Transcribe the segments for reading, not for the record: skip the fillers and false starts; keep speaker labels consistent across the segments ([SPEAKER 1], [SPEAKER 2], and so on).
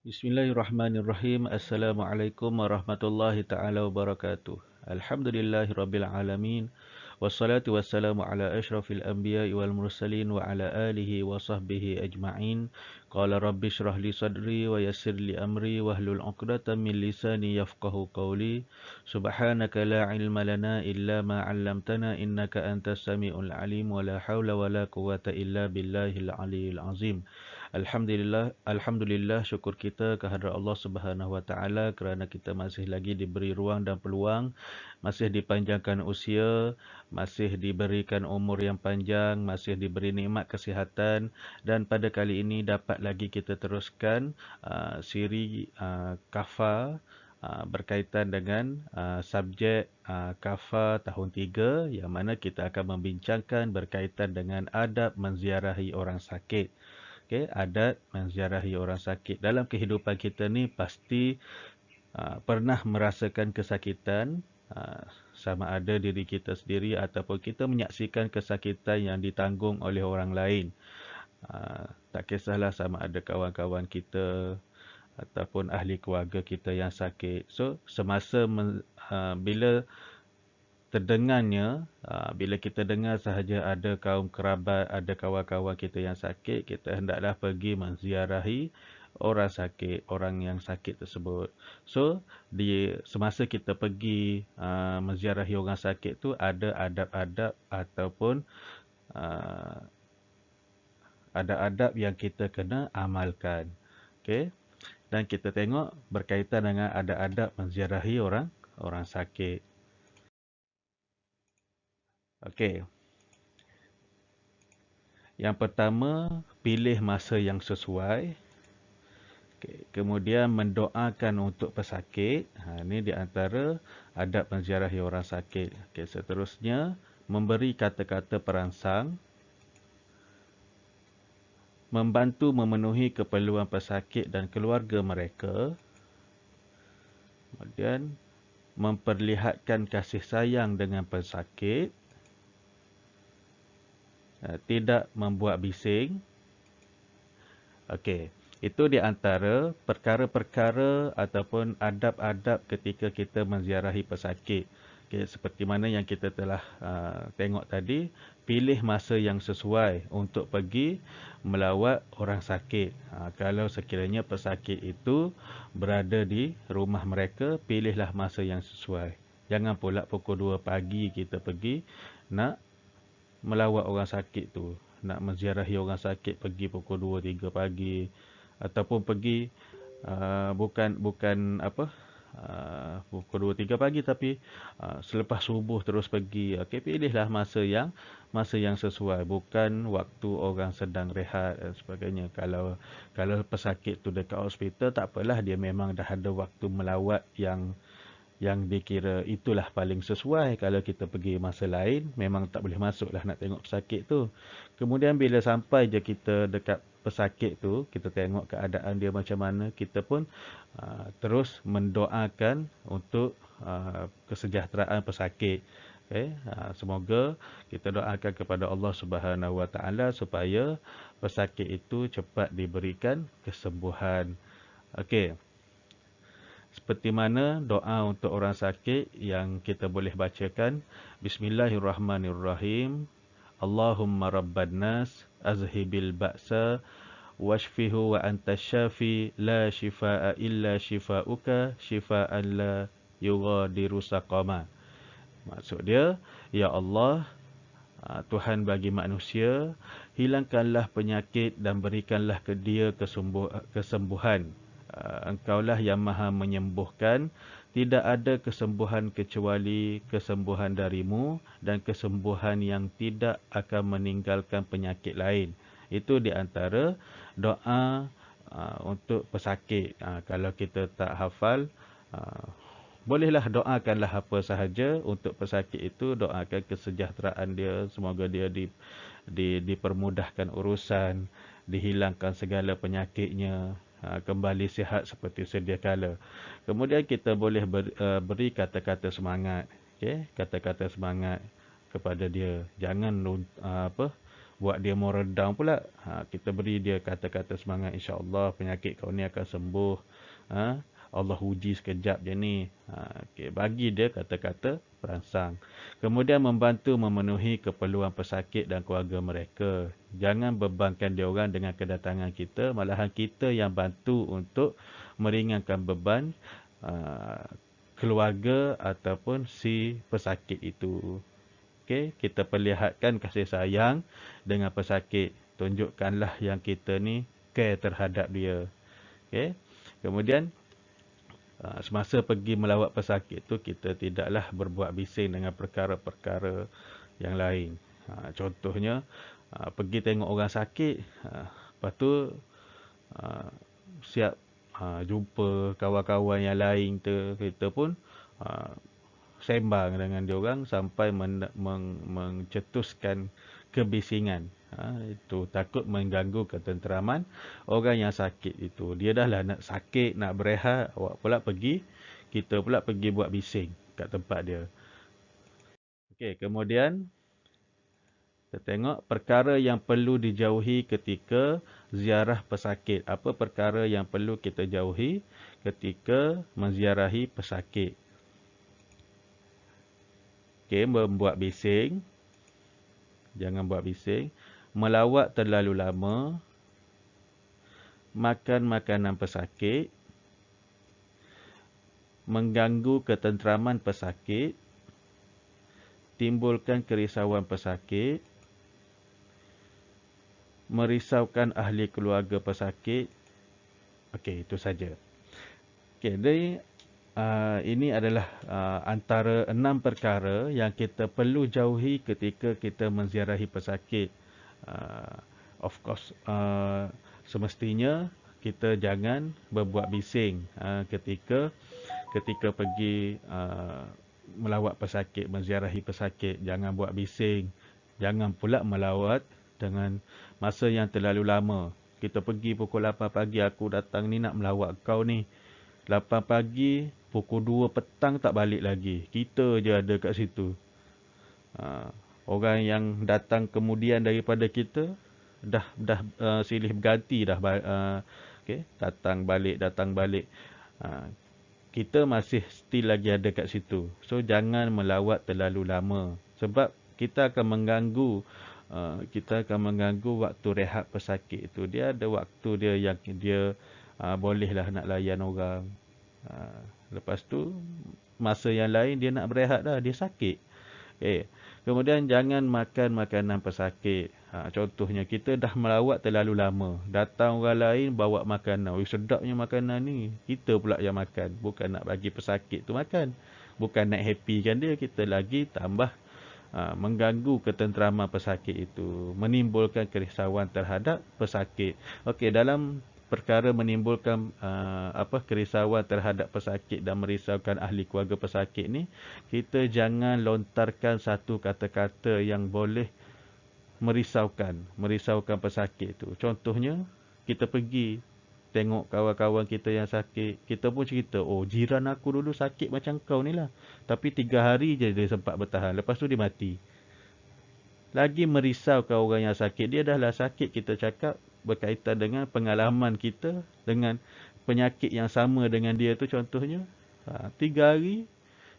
[SPEAKER 1] Bismillahirrahmanirrahim. Assalamualaikum warahmatullahi taala wabarakatuh. Alhamdulillahirabbil alamin. Wassalatu wassalamu ala asyrafil anbiya'i wal mursalin wa ala alihi wa sahbihi ajma'in. Qala rabbi shrah li sadri wa yassir li amri wahlul 'uqdatam min lisani yafqahu qawli. Subhanaka la ilma lana illa ma 'allamtana innaka antas samiul alim wa la haula wa la quwwata illa billahil aliyyil azim. Alhamdulillah syukur kita kehadrat Allah Subhanahu Wa Taala kerana kita masih lagi diberi ruang dan peluang, masih dipanjangkan usia, masih diberikan umur yang panjang, masih diberi nikmat kesihatan dan pada kali ini dapat lagi kita teruskan siri kafa berkaitan dengan subjek kafa tahun 3 yang mana kita akan membincangkan berkaitan dengan adab menziarahi orang sakit. Okey, adat menziarahi orang sakit. Dalam kehidupan kita ni pasti pernah merasakan kesakitan, sama ada diri kita sendiri ataupun kita menyaksikan kesakitan yang ditanggung oleh orang lain. Tak kisahlah sama ada kawan-kawan kita ataupun ahli keluarga kita yang sakit. So, semasa bila terdengarnya, bila kita dengar sahaja ada kaum kerabat, ada kawan-kawan kita yang sakit, kita hendaklah pergi menziarahi orang sakit, orang yang sakit tersebut. So, semasa kita pergi menziarahi orang sakit tu ada adab-adab ataupun uh, ada adab yang kita kena amalkan. Okey. Dan kita tengok berkaitan dengan ada adab menziarahi orang sakit. Okey. Yang pertama, pilih masa yang sesuai. Okay. Kemudian mendoakan untuk pesakit. Ini di antara adab menziarahi orang sakit. Okay. Seterusnya, memberi kata-kata perangsang. Membantu memenuhi keperluan pesakit dan keluarga mereka. Kemudian, memperlihatkan kasih sayang dengan pesakit. Tidak membuat bising. Okey, itu di antara perkara-perkara ataupun adab-adab ketika kita menziarahi pesakit. Okay, seperti mana yang kita telah tengok tadi, pilih masa yang sesuai untuk pergi melawat orang sakit. Kalau sekiranya pesakit itu berada di rumah mereka, pilihlah masa yang sesuai. Jangan pula pukul 2 pagi kita pergi nak melawat orang sakit tu, nak menziarahi orang sakit pergi pukul 2 3 pagi ataupun pergi bukan pukul 2 3 pagi tapi selepas subuh terus pergi. Okey, pilihlah masa yang sesuai, bukan waktu orang sedang rehat dan sebagainya. Kalau pesakit tu dekat hospital, tak apalah, dia memang dah ada waktu melawat yang dikira itulah paling sesuai. Kalau kita pergi masa lain, memang tak boleh masuk lah nak tengok pesakit tu. Kemudian bila sampai je kita dekat pesakit tu, kita tengok keadaan dia macam mana, kita pun terus mendoakan untuk kesejahteraan pesakit. Okay? Semoga kita doakan kepada Allah Subhanahu Wa Taala supaya pesakit itu cepat diberikan kesembuhan. Okey. Seperti mana doa untuk orang sakit yang kita boleh bacakan. Bismillahirrahmanirrahim. Allahumma rabban nas azhibil ba'sa washfihu wa antas syafi la shifaa illa shifauka shifaan la yughadiru saqama. Maksud dia, ya Allah, Tuhan bagi manusia, hilangkanlah penyakit dan berikanlah ke dia kesembuhan. Engkaulah yang maha menyembuhkan. Tidak ada kesembuhan kecuali kesembuhan darimu dan kesembuhan yang tidak akan meninggalkan penyakit lain. Itu di antara doa untuk pesakit. Kalau kita tak hafal, bolehlah doakanlah apa sahaja untuk pesakit itu. Doakan kesejahteraan dia, semoga dia dipermudahkan urusan, dihilangkan segala penyakitnya, kembali sihat seperti sedia kala. Kemudian kita boleh beri kata-kata semangat. Okey, kata-kata semangat kepada dia. Jangan buat dia moral down pula. Kita beri dia kata-kata semangat, insya-Allah penyakit kau ni akan sembuh. Allah uji sekejap je ni. Okay, bagi dia kata-kata perangsang. Kemudian membantu memenuhi keperluan pesakit dan keluarga mereka. Jangan bebankan dia orang dengan kedatangan kita, malahan kita yang bantu untuk meringankan beban keluarga ataupun si pesakit itu. Okey, kita perlihatkan kasih sayang dengan pesakit. Tunjukkanlah yang kita ni care terhadap dia. Okey. Kemudian semasa pergi melawat pesakit tu, kita tidaklah berbuat bising dengan perkara-perkara yang lain. Contohnya pergi tengok orang sakit, lepas tu siap jumpa kawan-kawan yang lain tu, kita pun sembang dengan diorang sampai mencetuskan kebisingan. Itu takut mengganggu ketenteraman orang yang sakit itu. Dia dah lah nak sakit, nak berehat, kita pula pergi buat bising kat tempat dia. Okey, kemudian kita tengok perkara yang perlu dijauhi ketika ziarah pesakit. Apa perkara yang perlu kita jauhi ketika menziarahi pesakit? Okey, membuat bising. Jangan buat bising. Melawat terlalu lama. Makan makanan pesakit. Mengganggu ketenteraman pesakit. Timbulkan kerisauan pesakit. Merisaukan ahli keluarga pesakit. Okey, itu saja. Okey, jadi ini adalah antara 6 perkara yang kita perlu jauhi ketika kita menziarahi pesakit. Of course, semestinya kita jangan berbuat bising ketika pergi melawat pesakit, menziarahi pesakit. Jangan buat bising. Jangan pula melawat dengan masa yang terlalu lama. Kita pergi pukul 8 pagi, aku datang ni nak melawat kau ni. 8 pagi, pukul 2 petang tak balik lagi. Kita je ada kat situ. Orang yang datang kemudian daripada kita dah silih berganti dah. Okay, datang balik. Kita masih still lagi ada kat situ. So jangan melawat terlalu lama sebab kita akan mengganggu waktu rehat pesakit itu. Dia ada waktu dia yang dia bolehlah nak layan orang. Lepas tu masa yang lain dia nak berehat dah, dia sakit. Kemudian jangan makan makanan pesakit. Contohnya kita dah melawat terlalu lama, datang orang lain bawa makanan. Sedapnya makanan ni. Kita pula yang makan, bukan nak bagi pesakit tu makan. Bukan nak happykan dia, kita lagi tambah mengganggu ketenteraman pesakit itu, menimbulkan kerisauan terhadap pesakit. Okey, dalam perkara menimbulkan kerisauan terhadap pesakit dan merisaukan ahli keluarga pesakit ni, kita jangan lontarkan satu kata-kata yang boleh merisaukan pesakit tu. Contohnya, kita pergi tengok kawan-kawan kita yang sakit, kita pun cerita, oh jiran aku dulu sakit macam kau ni lah, tapi 3 hari je dia sempat bertahan, lepas tu dia mati. Lagi merisaukan orang yang sakit. Dia dah lah sakit, kita cakap berkaitan dengan pengalaman kita dengan penyakit yang sama dengan dia tu. Contohnya 3 hari,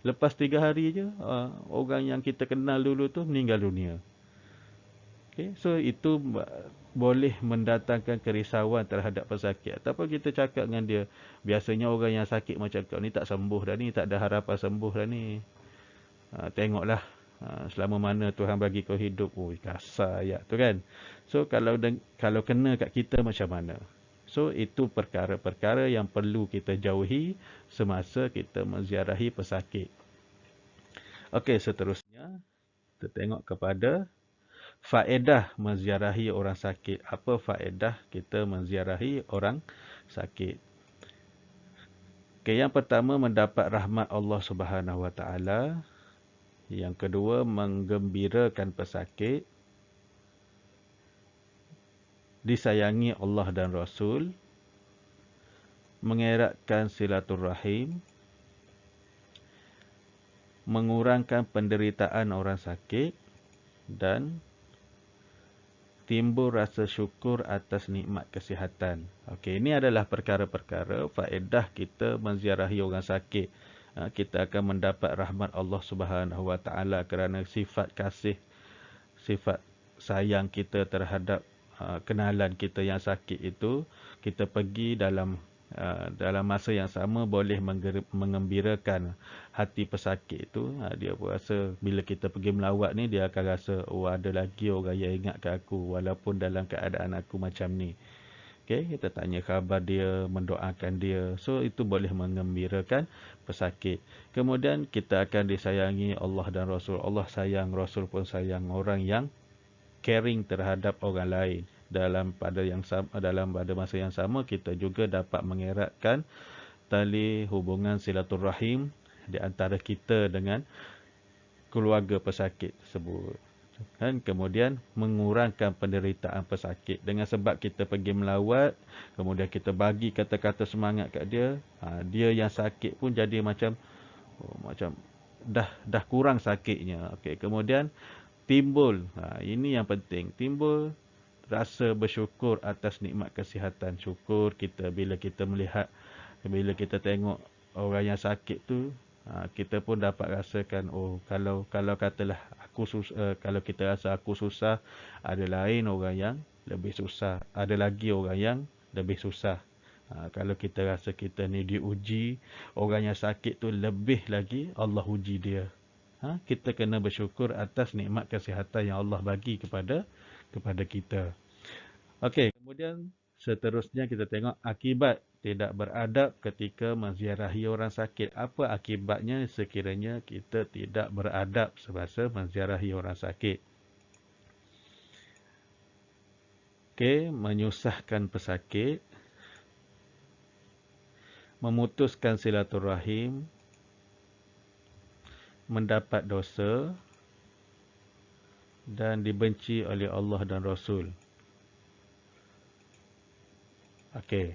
[SPEAKER 1] lepas 3 hari je orang yang kita kenal dulu tu meninggal dunia. Okay, so itu boleh mendatangkan kerisauan terhadap pesakit. Ataupun kita cakap dengan dia, biasanya orang yang sakit macam kau ni tak sembuh dah ni, tak ada harapan sembuh dah ni. Tengoklah selama mana Tuhan bagi kau hidup. Kasar ayat tu kan. So kalau kena kat kita macam mana? So itu perkara-perkara yang perlu kita jauhi semasa kita menziarahi pesakit. Okey, seterusnya kita tengok kepada faedah menziarahi orang sakit. Apa faedah kita menziarahi orang sakit? Okey, yang pertama, mendapat rahmat Allah Subhanahu Wa Taala. Yang kedua, menggembirakan pesakit. Disayangi Allah dan Rasul. Mengeratkan silaturrahim. Mengurangkan penderitaan orang sakit. Dan timbul rasa syukur atas nikmat kesihatan. Okey, ini adalah perkara-perkara faedah kita menziarahi orang sakit. Kita akan mendapat rahmat Allah Subhanahu Wa Taala kerana sifat kasih, sifat sayang kita terhadap kenalan kita yang sakit itu. Kita pergi dalam masa yang sama boleh mengembirakan hati pesakit itu. Dia pun rasa bila kita pergi melawat ni, dia akan rasa, oh ada lagi orang yang ingatkan aku walaupun dalam keadaan aku macam ni. Okay, kita tanya khabar dia, mendoakan dia. So, itu boleh mengembirakan pesakit. Kemudian, kita akan disayangi Allah dan Rasul. Allah sayang, Rasul pun sayang orang yang caring terhadap orang lain. Pada masa yang sama, kita juga dapat mengeratkan tali hubungan silaturrahim di antara kita dengan keluarga pesakit tersebut. Dan kemudian mengurangkan penderitaan pesakit. Dengan sebab kita pergi melawat, kemudian kita bagi kata-kata semangat kat dia, dia yang sakit pun jadi macam dah kurang sakitnya. Okey, kemudian timbul, ini yang penting, timbul rasa bersyukur atas nikmat kesihatan. Syukur kita bila kita melihat, bila kita tengok orang yang sakit tu, kita pun dapat rasakan, oh kalau katalah kalau kita rasa aku susah, ada lain orang yang lebih susah, ada lagi orang yang lebih susah. Kalau kita rasa kita ni diuji, orang yang sakit tu lebih lagi Allah uji dia. Kita kena bersyukur atas nikmat kesihatan yang Allah bagi kepada kita. Okey, kemudian seterusnya kita tengok akibat tidak beradab ketika menziarahi orang sakit. Apa akibatnya sekiranya kita tidak beradab semasa menziarahi orang sakit? Okey, menyusahkan pesakit, memutuskan silaturahim, mendapat dosa dan dibenci oleh Allah dan Rasul. Okey.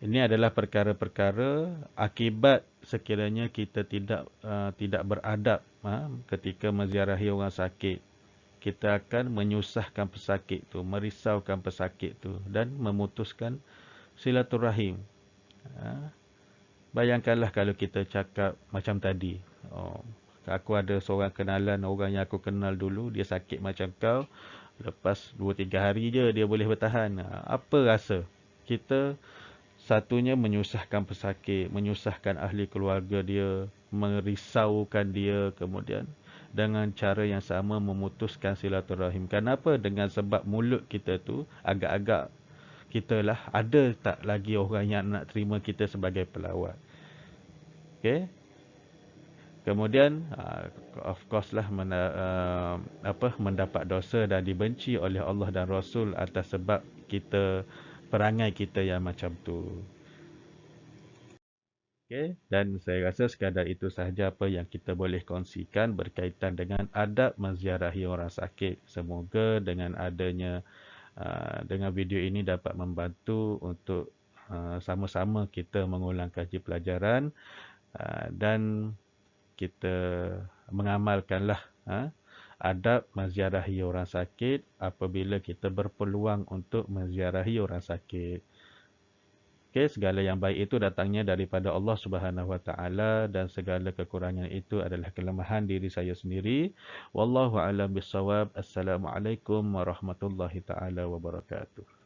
[SPEAKER 1] Ini adalah perkara-perkara akibat sekiranya kita tidak beradab ketika menziarahi orang sakit. Kita akan menyusahkan pesakit tu, merisaukan pesakit tu dan memutuskan silaturahim. Bayangkanlah kalau kita cakap macam tadi. Aku ada seorang kenalan, orang yang aku kenal dulu, dia sakit macam kau. Lepas 2-3 hari je dia boleh bertahan. Apa rasa? Kita satunya menyusahkan pesakit, menyusahkan ahli keluarga dia, merisaukan dia, kemudian dengan cara yang sama memutuskan silaturahim. Kenapa? Dengan sebab mulut kita tu agak-agak kita lah, ada tak lagi orang yang nak terima kita sebagai pelawat. Okay? Kemudian, of course lah mendapat dosa dan dibenci oleh Allah dan Rasul atas sebab perangai kita yang macam tu. Okay? Dan saya rasa sekadar itu sahaja apa yang kita boleh kongsikan berkaitan dengan adab menziarahi orang sakit. Semoga dengan video ini dapat membantu untuk sama-sama kita mengulang kaji pelajaran dan kita mengamalkanlah adab menziarahi orang sakit apabila kita berpeluang untuk menziarahi orang sakit. Okay, segala yang baik itu datangnya daripada Allah Subhanahu Wa Taala dan segala kekurangan itu adalah kelemahan diri saya sendiri. Wallahu a'lam bissawab. Assalamualaikum warahmatullahi taala wabarakatuh.